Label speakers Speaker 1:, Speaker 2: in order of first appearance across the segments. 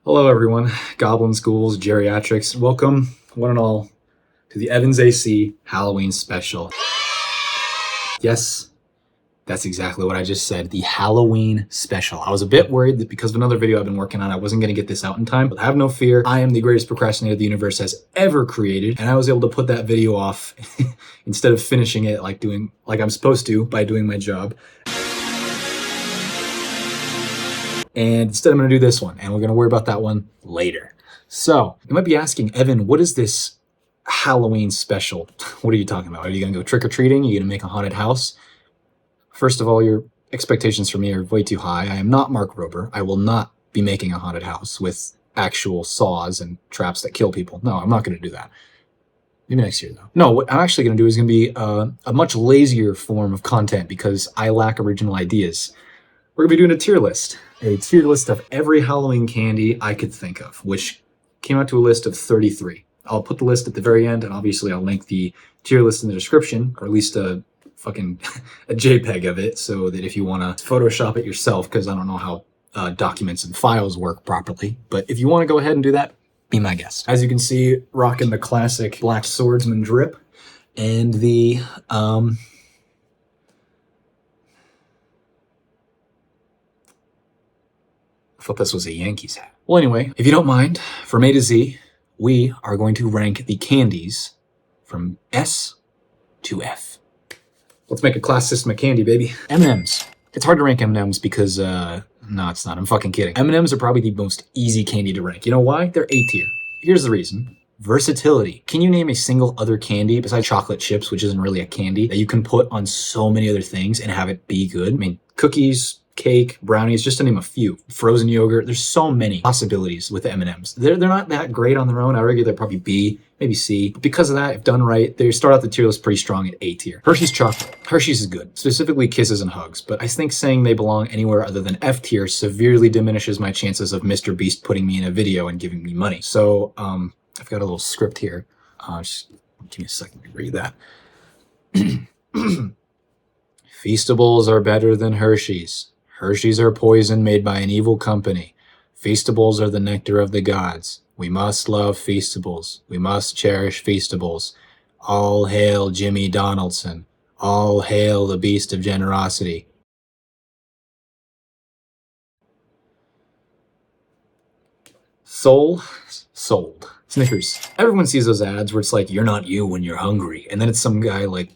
Speaker 1: Hello everyone, goblin schools, geriatrics, welcome one and all to the Evans AC Halloween special. Yes, that's exactly what I just said, the Halloween special. I was a bit worried that because of another video I've been working on, I wasn't gonna get this out in time, but have no fear, I am the greatest procrastinator the universe has ever created, and I was able to put that video off instead of finishing it like I'm supposed to by doing my job. And instead I'm gonna do this one, and we're gonna worry about that one later. So, you might be asking, Evan, what is this Halloween special? What are you talking about? Are you gonna go trick-or-treating? Are you gonna make a haunted house? First of all, your expectations for me are way too high. I am not Mark Rober. I will not be making a haunted house with actual saws and traps that kill people. No, I'm not gonna do that. Maybe next year though. No, what I'm actually gonna do is gonna be a much lazier form of content because I lack original ideas. We're gonna be doing a tier list of every Halloween candy I could think of, which came out to a list of 33. I'll put the list at the very end, and obviously I'll link the tier list in the description, or at least a fucking a JPEG of it, so that if you want to Photoshop it yourself, because I don't know how documents and files work properly, but if you want to go ahead and do that, be my guest. As you can see, rocking the classic black swordsman drip, and the I thought this was a Yankees hat. Well, anyway, if you don't mind, from A to Z, we are going to rank the candies from S to F. Let's make a class system of candy, baby. M&Ms. It's hard to rank M&Ms because, no, it's not. I'm fucking kidding. M&Ms are probably the most easy candy to rank. You know why? They're A tier. Here's the reason. Versatility. Can you name a single other candy besides chocolate chips, which isn't really a candy, that you can put on so many other things and have it be good? I mean, cookies, cake, brownies, just to name a few. Frozen yogurt. There's so many possibilities with the M&Ms. They're not that great on their own. I argue they're probably B, maybe C. But because of that, if done right, they start out the tier list pretty strong at A tier. Hershey's chocolate. Hershey's is good, specifically Kisses and Hugs. But I think saying they belong anywhere other than F tier severely diminishes my chances of Mr. Beast putting me in a video and giving me money. So, I've got a little script here. Just give me a second to read that. Feastables are better than Hershey's. Hershey's are poison made by an evil company. Feastables are the nectar of the gods. We must love Feastables. We must cherish Feastables. All hail Jimmy Donaldson. All hail the beast of generosity. Sold. Snickers. Everyone sees those ads where it's like, you're not you when you're hungry. And then it's some guy like,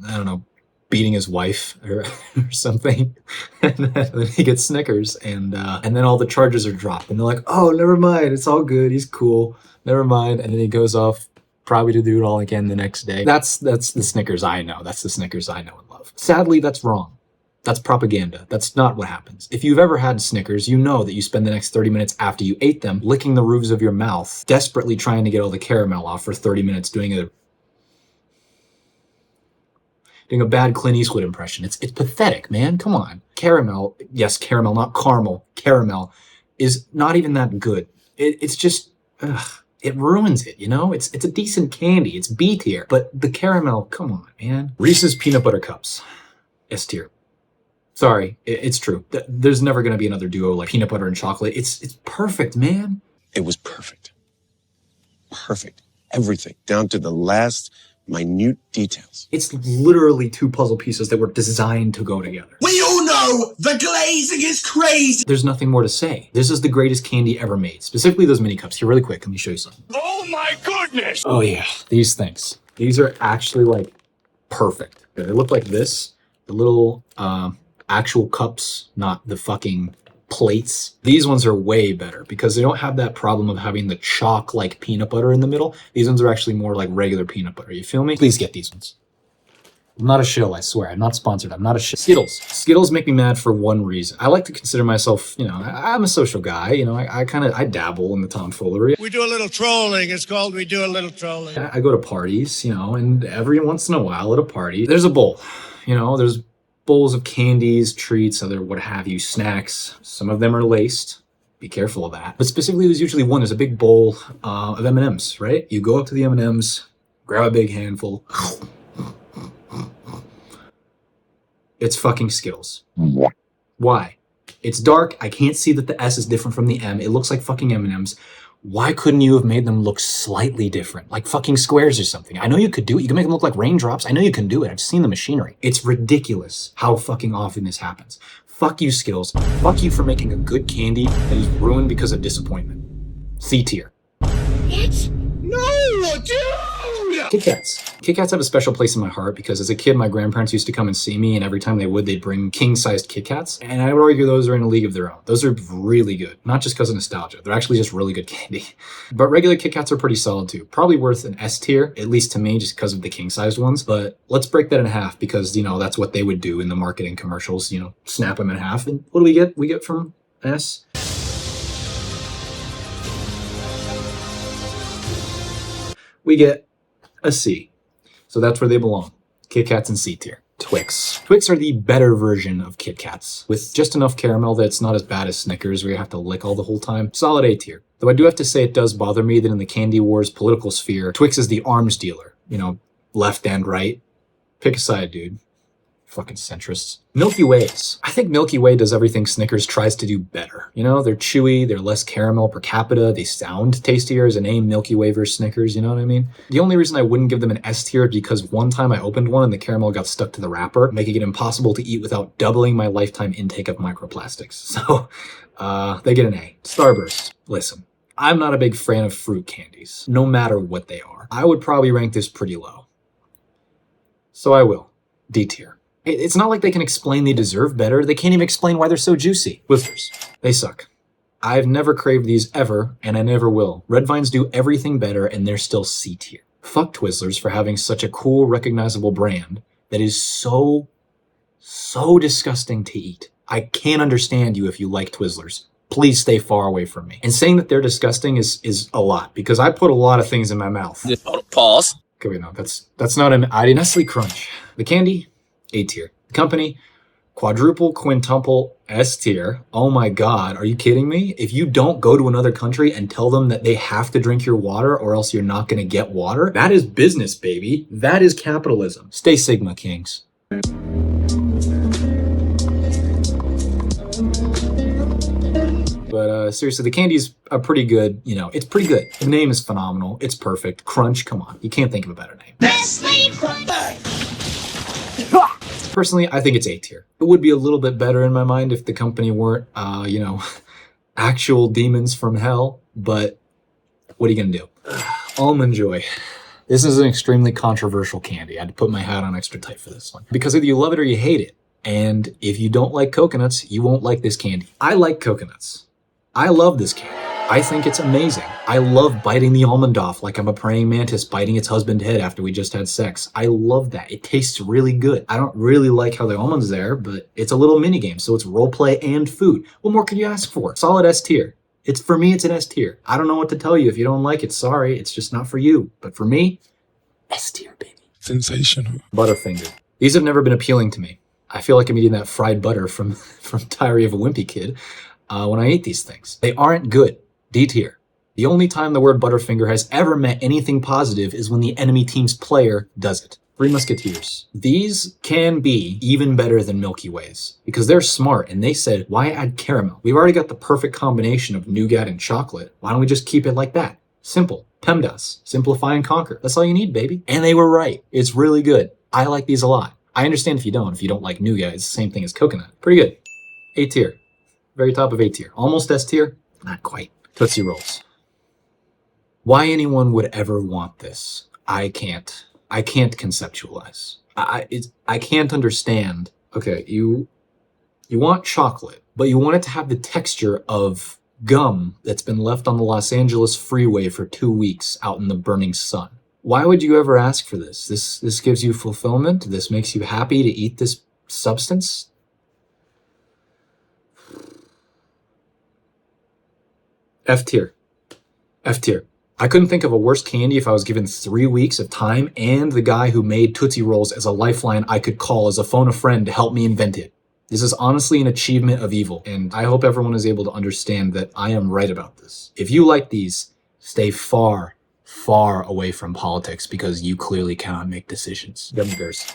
Speaker 1: I don't know, beating his wife or something. And then he gets Snickers and then all the charges are dropped. And they're like, oh, never mind. It's all good. He's cool. Never mind. And then he goes off probably to do it all again the next day. That's the Snickers I know. That's the Snickers I know and love. Sadly, that's wrong. That's propaganda. That's not what happens. If you've ever had Snickers, you know that you spend the next 30 minutes after you ate them licking the roofs of your mouth, desperately trying to get all the caramel off for 30 minutes doing a bad Clint Eastwood impression. It's pathetic, man. Come on. Caramel, yes, caramel, not caramel. Caramel is not even that good. It's just, it ruins it, you know? It's a decent candy. It's B tier. But the caramel, come on, man. Reese's Peanut Butter Cups, S tier. Sorry, it's true. There's never going to be another duo like peanut butter and chocolate. It's perfect, man.
Speaker 2: It was perfect. Perfect. Everything, down to the last minute details.
Speaker 1: It's literally two puzzle pieces that were designed to go together.
Speaker 3: We all know the glazing is crazy.
Speaker 1: There's nothing more to say. This is the greatest candy ever made. Specifically those mini cups. Here, really quick, let me show you something.
Speaker 3: Oh my goodness!
Speaker 1: Oh yeah, these things. These are actually like perfect. They look like this. The little actual cups, not the fucking plates. These ones are way better because they don't have that problem of having the chalk like peanut butter in the middle. These ones are actually more like regular peanut butter. You feel me? Please get these ones. I'm not a shill, I swear. I'm not sponsored. I'm not a shill. Skittles. Skittles make me mad for one reason. I like to consider myself, you know, I'm a social guy. You know, I dabble in the tomfoolery.
Speaker 3: We do a little trolling. It's called we do a little trolling.
Speaker 1: I go to parties, you know, and every once in a while at a party, there's a bowl. You know, there's bowls of candies, treats, other what have you, snacks. Some of them are laced. Be careful of that. But specifically, there's usually one. There's a big bowl of M&Ms, right? You go up to the M&Ms, grab a big handful. It's fucking Skittles. Why? It's dark. I can't see that the S is different from the M. It looks like fucking M&Ms. Why couldn't you have made them look slightly different? Like fucking squares or something. I know you could do it. You can make them look like raindrops. I know you can do it. I've seen the machinery. It's ridiculous how fucking often this happens. Fuck you, Skittles. Fuck you for making a good candy that is ruined because of disappointment. C tier.
Speaker 3: What? No, dude!
Speaker 1: Kit Kats. Kit Kats have a special place in my heart because as a kid, my grandparents used to come and see me, and every time they would, they'd bring king-sized Kit Kats. And I would argue those are in a league of their own. Those are really good. Not just because of nostalgia. They're actually just really good candy. But regular Kit Kats are pretty solid too. Probably worth an S tier, at least to me, just because of the king-sized ones. But let's break that in half because, you know, that's what they would do in the marketing commercials, you know, snap them in half. And what do we get? We get from S? We get a C. So that's where they belong. Kit Kats in C tier. Twix. Twix are the better version of Kit Kats, with just enough caramel that it's not as bad as Snickers where you have to lick all the whole time. Solid A tier. Though I do have to say it does bother me that in the Candy Wars political sphere, Twix is the arms dealer. You know, left and right. Pick a side, dude. Fucking centrists. Milky Ways. I think Milky Way does everything Snickers tries to do better. You know, they're chewy, they're less caramel per capita, they sound tastier as a name, Milky Way versus Snickers, you know what I mean? The only reason I wouldn't give them an S tier is because one time I opened one and the caramel got stuck to the wrapper, making it impossible to eat without doubling my lifetime intake of microplastics. So, they get an A. Starburst. Listen, I'm not a big fan of fruit candies, no matter what they are. I would probably rank this pretty low. So I will. D tier. It's not like they can explain they deserve better. They can't even explain why they're so juicy. Twizzlers. They suck. I've never craved these ever, and I never will. Redvines do everything better, and they're still C tier. Fuck Twizzlers for having such a cool, recognizable brand that is so disgusting to eat. I can't understand you if you like Twizzlers. Please stay far away from me. And saying that they're disgusting is a lot, because I put a lot of things in my mouth.
Speaker 4: Pause.
Speaker 1: Okay, wait, no, that's not an I Nestle Crunch. The candy, A tier. The company, quadruple, quintuple, S tier. Oh my God, are you kidding me? If you don't go to another country and tell them that they have to drink your water or else you're not gonna get water, that is business, baby. That is capitalism. Stay Sigma, Kings. But seriously, the candies are pretty good. You know, it's pretty good. The name is phenomenal. It's perfect. Crunch, come on. You can't think of a better name. Personally, I think it's A tier. It would be a little bit better in my mind if the company weren't, you know, actual demons from hell. But what are you gonna do? Almond Joy. This is an extremely controversial candy. I had to put my hat on extra tight for this one. Because either you love it or you hate it. And if you don't like coconuts, you won't like this candy. I like coconuts. I love this candy. I think it's amazing. I love biting the almond off like I'm a praying mantis biting its husband's head after we just had sex. I love that. It tastes really good. I don't really like how the almond's there, but it's a little mini game, so it's role play and food. What more could you ask for? Solid S tier. For me, it's an S tier. I don't know what to tell you. If you don't like it, sorry. It's just not for you. But for me, S tier, baby.
Speaker 5: Sensational.
Speaker 1: Butterfinger. These have never been appealing to me. I feel like I'm eating that fried butter from Diary of a Wimpy Kid when I eat these things. They aren't good. D tier. The only time the word Butterfinger has ever meant anything positive is when the enemy team's player does it. Three Musketeers. These can be even better than Milky Ways because they're smart and they said, why add caramel? We've already got the perfect combination of nougat and chocolate. Why don't we just keep it like that? Simple. PEMDAS. Simplify and conquer. That's all you need, baby. And they were right. It's really good. I like these a lot. I understand if you don't. If you don't like nougat, it's the same thing as coconut. Pretty good. A tier. Very top of A tier. Almost S tier. Not quite. Tootsie Rolls. Why anyone would ever want this, I can't conceptualize. I can't understand. Okay, you want chocolate, but you want it to have the texture of gum that's been left on the Los Angeles freeway for 2 weeks out in the burning sun. Why would you ever ask for this? This gives you fulfillment? This makes you happy to eat this substance? F tier. F tier. I couldn't think of a worse candy if I was given 3 weeks of time and the guy who made Tootsie Rolls as a lifeline I could call as a phone a friend to help me invent it. This is honestly an achievement of evil, and I hope everyone is able to understand that I am right about this. If you like these, stay far away from politics because you clearly cannot make decisions. Gummy bears.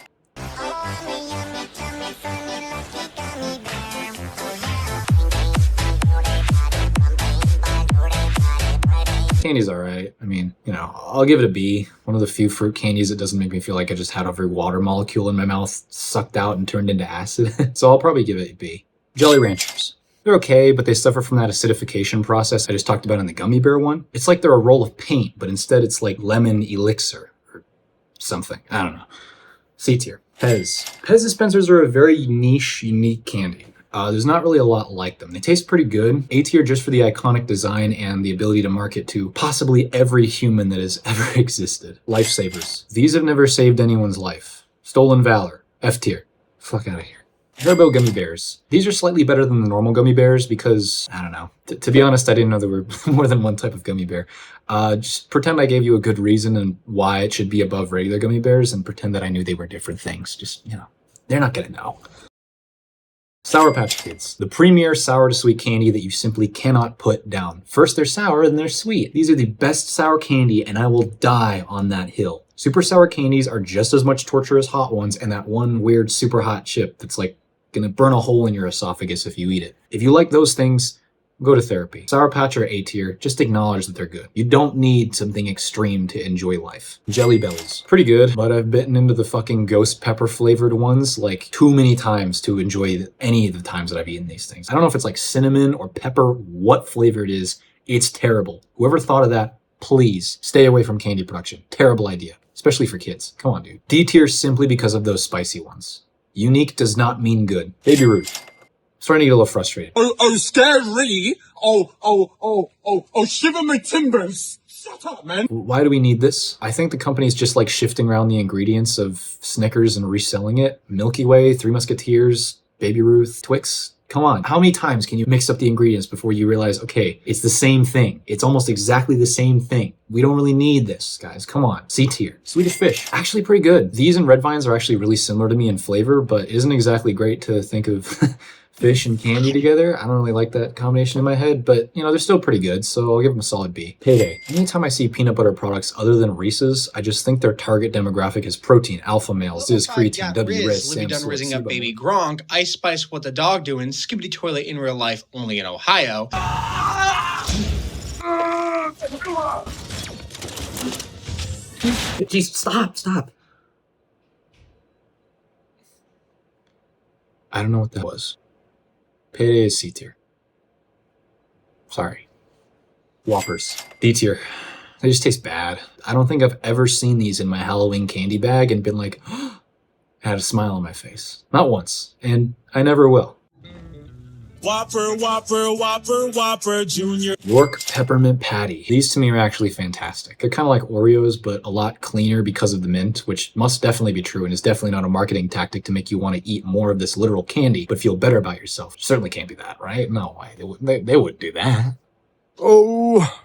Speaker 1: candy's all right. I mean, you know, I'll give it a B. One of the few fruit candies that doesn't make me feel like I just had every water molecule in my mouth sucked out and turned into acid. So I'll probably give it a B. Jelly Ranchers. They're okay, but they suffer from that acidification process I just talked about in the gummy bear one. It's like they're a roll of paint, but instead it's like lemon elixir or something. I don't know. C tier. Pez. Pez dispensers are a very niche, unique candy. There's not really a lot like them. They taste pretty good. A tier just for the iconic design and the ability to market to possibly every human that has ever existed. Lifesavers. These have never saved anyone's life. Stolen Valor. F tier. Fuck out of here. Haribo gummy bears. These are slightly better than the normal gummy bears because, I don't know. To be honest, I didn't know there were more than one type of gummy bear. Just pretend I gave you a good reason and why it should be above regular gummy bears and pretend that I knew they were different things. Just, you know, they're not gonna know. Sour Patch Kids, the premier sour to sweet candy that you simply cannot put down. First they're sour, then they're sweet. These are the best sour candy and I will die on that hill. Super sour candies are just as much torture as hot ones and that one weird super hot chip that's like gonna burn a hole in your esophagus if you eat it. If you like those things, go to therapy. Sour Patch are A tier, just acknowledge that they're good. You don't need something extreme to enjoy life. Jelly Bellies, pretty good, but I've bitten into the fucking ghost pepper flavored ones like too many times to enjoy any of the times that I've eaten these things. I don't know if it's like cinnamon or pepper, what flavor it is, it's terrible. Whoever thought of that, please stay away from candy production. Terrible idea, especially for kids. Come on, dude. D tier simply because of those spicy ones. Unique does not mean good. Baby Ruth. Starting to get a little frustrated.
Speaker 3: Oh, scary. Shiver my timbers. Shut up, man.
Speaker 1: Why do we need this? I think the company's just like shifting around the ingredients of Snickers and reselling it. Milky Way, Three Musketeers, Baby Ruth, Twix. Come on, how many times can you mix up the ingredients before you realize, okay, it's the same thing. It's almost exactly the same thing. We don't really need this, guys. Come on. C tier. Swedish Fish. Actually pretty good. These and red vines are actually really similar to me in flavor, but it isn't exactly great to think of fish and candy together. I don't really like that combination in my head, but you know, they're still pretty good, so I'll give them a solid B. Payday. Anytime I see peanut butter products other than Reese's, I just think their target demographic is protein, alpha males, Ziz, creatine, W-Riz,
Speaker 4: Libby done rizzing up baby Gronk, Ice Spice what the dog doing, Skibbity Toilet in real life only in Ohio.
Speaker 1: Jeez, stop. I don't know what that was. Payday is C tier. Sorry. Whoppers. D tier. They just taste bad. I don't think I've ever seen these in my Halloween candy bag and been like, had a smile on my face. Not once. And I never will.
Speaker 5: Whopper, Junior.
Speaker 1: York Peppermint Patty. These to me are actually fantastic. They're kind of like Oreos, but a lot cleaner because of the mint, which must definitely be true and is definitely not a marketing tactic to make you want to eat more of this literal candy, but feel better about yourself. Certainly can't be that, right? No way. They wouldn't do that.
Speaker 5: Oh,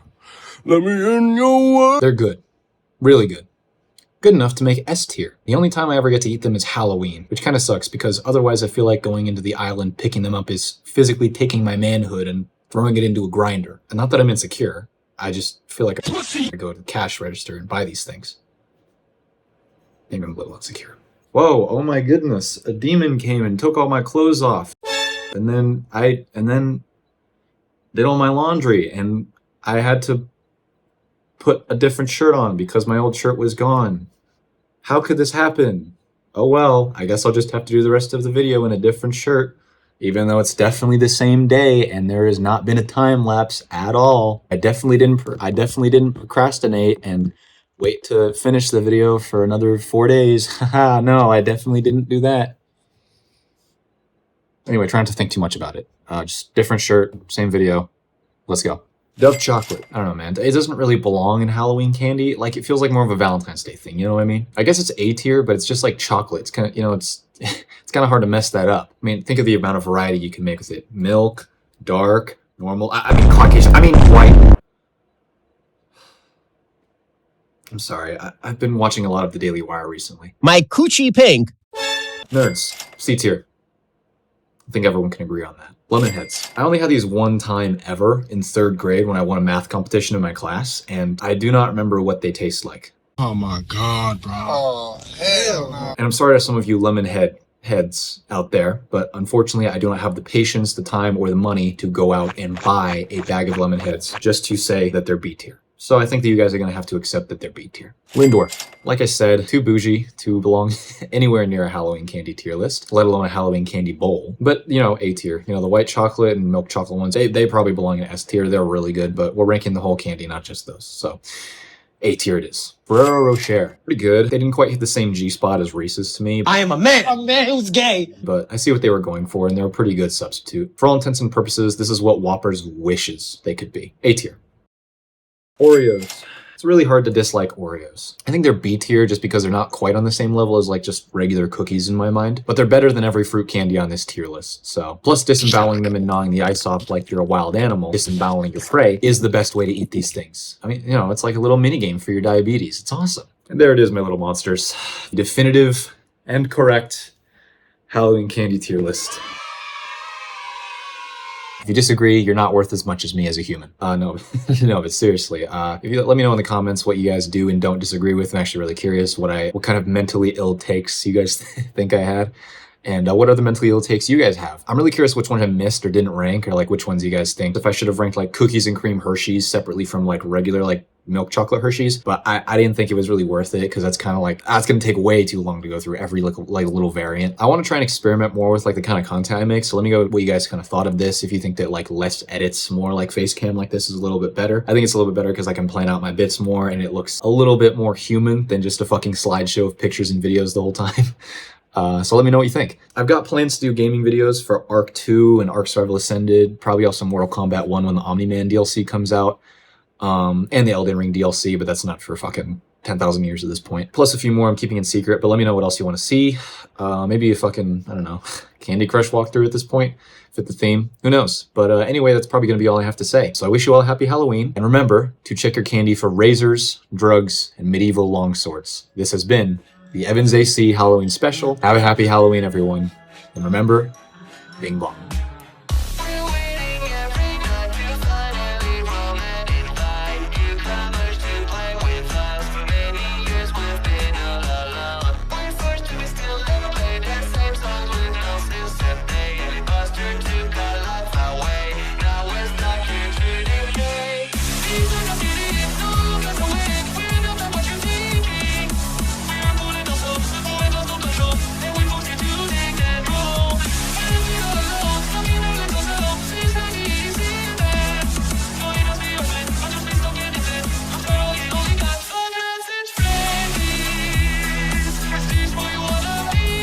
Speaker 5: let me in your way.
Speaker 1: They're good. Really good. Good enough to make S tier. The only time I ever get to eat them is Halloween, which kind of sucks because otherwise I feel like going into the island picking them up is physically taking my manhood and throwing it into a grinder. And not that I'm insecure, I just feel like I go to the cash register and buy these things. Maybe I'm a little insecure. Whoa, oh my goodness, a demon came and took all my clothes off. And then did all my laundry and I had to put a different shirt on because my old shirt was gone. How could this happen? Oh well, I guess I'll just have to do the rest of the video in a different shirt, even though it's definitely the same day and there has not been a time lapse at all. I definitely didn't procrastinate and wait to finish the video for another 4 days. Haha, no, I definitely didn't do that. Anyway, trying to think too much about it. Just different shirt, same video. Let's go. Dove chocolate. I don't know, man. It doesn't really belong in Halloween candy. Like, it feels like more of a Valentine's Day thing. You know what I mean? I guess it's A tier, but it's just like chocolate. It's kind of, you know, it's kind of hard to mess that up. I mean, think of the amount of variety you can make with it. Milk, dark, normal. I mean, Caucasian. I mean, white. I'm sorry. I've been watching a lot of The Daily Wire recently.
Speaker 6: My coochie pink.
Speaker 1: Nerds. C tier. I think everyone can agree on that. Lemonheads. I only had these one time ever in 3rd grade when I won a math competition in my class, and I do not remember what they taste like.
Speaker 5: Oh my God, bro.
Speaker 3: Oh, hell no.
Speaker 1: And I'm sorry to some of you Lemonhead heads out there, but unfortunately I do not have the patience, the time, or the money to go out and buy a bag of Lemonheads just to say that they're B tier. So I think that you guys are going to have to accept that they're B tier. Lindor. Like I said, too bougie to belong anywhere near a Halloween candy tier list, let alone a Halloween candy bowl. But, you know, A tier. You know, the white chocolate and milk chocolate ones, they probably belong in S tier. They're really good, but we're ranking the whole candy, not just those. So A tier it is. Ferrero Rocher. Pretty good. They didn't quite hit the same G spot as Reese's to me.
Speaker 4: I am a man who's gay.
Speaker 1: But I see what they were going for, and they're a pretty good substitute. For all intents and purposes, this is what Whoppers wishes they could be. A tier. Oreos. It's really hard to dislike Oreos. I think they're B tier just because they're not quite on the same level as like just regular cookies in my mind, but they're better than every fruit candy on this tier list. So, plus disemboweling them and gnawing the ice off like you're a wild animal, disemboweling your prey, is the best way to eat these things. I mean, you know, it's like a little mini game for your diabetes. It's awesome. And there it is, my little monsters. The definitive and correct Halloween candy tier list. If you disagree, you're not worth as much as me as a human. No, no, but seriously, if you let me know in the comments what you guys do and don't disagree with. I'm actually really curious what kind of mentally ill takes you guys think I had, and what other mentally ill takes you guys have. I'm really curious which ones I missed or didn't rank, or like which ones you guys think. If I should have ranked like cookies and cream Hershey's separately from like regular like milk chocolate Hershey's, but I didn't think it was really worth it because that's kind of like, it's going to take way too long to go through every like little variant. I want to try and experiment more with like the kind of content I make. So let me go what you guys kind of thought of this. If you think that like less edits, more like face cam like this is a little bit better. I think it's a little bit better because I can plan out my bits more and it looks a little bit more human than just a fucking slideshow of pictures and videos the whole time. So let me know what you think. I've got plans to do gaming videos for Ark 2 and Ark Survival Ascended, probably also Mortal Kombat 1 when the Omni-Man DLC comes out. And the Elden Ring DLC, but that's not for fucking 10,000 years at this point. Plus a few more I'm keeping in secret, but let me know what else you want to see. Maybe a fucking, I don't know, Candy Crush walkthrough at this point. Fit the theme. Who knows? But anyway, that's probably going to be all I have to say. So I wish you all a happy Halloween. And remember to check your candy for razors, drugs, and medieval longswords. This has been the Evans AC Halloween Special. Have a happy Halloween, everyone. And remember, bing bong.